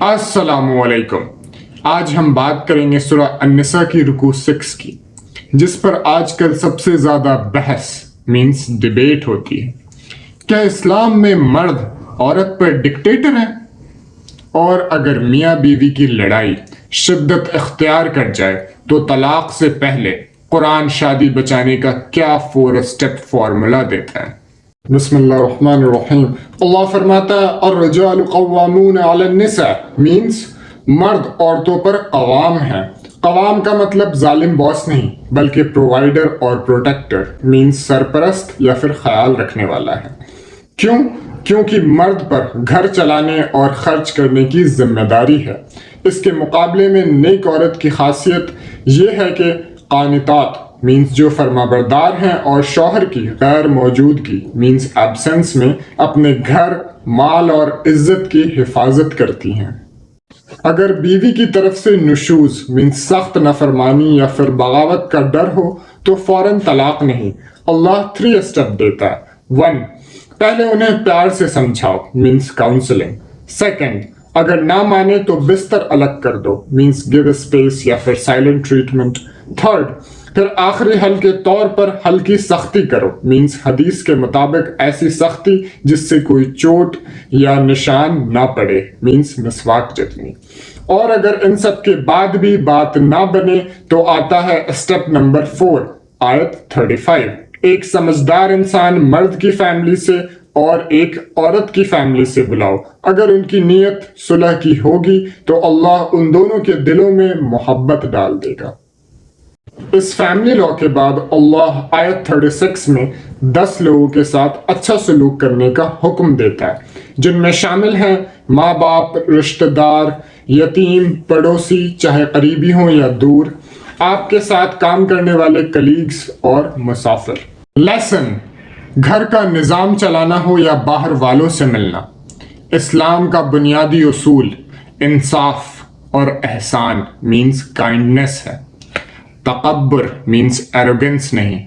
अस्सलामु अलैकुम। आज हम बात करेंगे सूरह अन्निसा की रुकू 6 की, जिस पर आजकल सबसे ज़्यादा बहस मींस डिबेट होती है। क्या इस्लाम में मर्द औरत पर डिक्टेटर है? और अगर मियाँ बीवी की लड़ाई शिद्दत इख्तियार कर जाए तो तलाक से पहले कुरान शादी बचाने का क्या 4 स्टेप फार्मूला देता है? बिस्मिल्लाहिर्रहमानिर्रहीम। अल्लाह फरमाता है अर्रिजालु क़व्वामूना अलन निसा, मीन्स मर्द औरतों पर कवाम है। कवाम का मतलब जालिम बॉस नहीं, बल्कि प्रोवाइडर और प्रोटेक्टर मीन्स सरपरस्त या फिर ख्याल रखने वाला है। क्यों? क्योंकि मर्द पर घर चलाने और खर्च करने की जिम्मेदारी है। इसके मुकाबले में नेक औरत की खासियत ये है कि कानितात मीन्स जो फरमाबरदार हैं और शौहर की गैर मौजूदगी मीन्स एब्सेंस में अपने घर, माल और इज्जत की हिफाजत करती हैं। अगर बीवी की तरफ से नुशूज मीन्स सख्त नफरमानी या फिर बगावत का डर हो तो फौरन तलाक नहीं, अल्लाह 3 स्टेप देता है। 1, पहले उन्हें प्यार से समझाओ मीन्स काउंसलिंग। 2, अगर ना माने तो बिस्तर अलग कर दो मीन्स गिव स्पेस या फिर साइलेंट ट्रीटमेंट। 3, फिर आखिरी हल के तौर पर हल्की सख्ती करो मीन्स हदीस के मुताबिक ऐसी सख्ती जिससे कोई चोट या निशान ना पड़े मीन्स मिसवाक जितनी। और अगर इन सब के बाद भी बात ना बने तो आता है स्टेप नंबर 4, आयत 35। एक समझदार इंसान मर्द की फैमिली से और एक औरत की फैमिली से बुलाओ। अगर उनकी नीयत सुलह की होगी तो अल्लाह उन दोनों के दिलों में मोहब्बत डाल देगा। इस फैमिली लॉ के बाद अल्लाह आयत 36 में 10 लोगों के साथ अच्छा सलूक करने का हुक्म देता है, जिनमें शामिल हैं माँ बाप, रिश्तेदार, यतीम, पड़ोसी चाहे करीबी हों या दूर, आपके साथ काम करने वाले कलीग्स और मुसाफिर। लेसन, घर का निज़ाम चलाना हो या बाहर वालों से मिलना, इस्लाम का बुनियादी उसूल इंसाफ और एहसान मीन्स काइंडनेस है। तकब्बुर मीन्स एरोगेंस नहीं,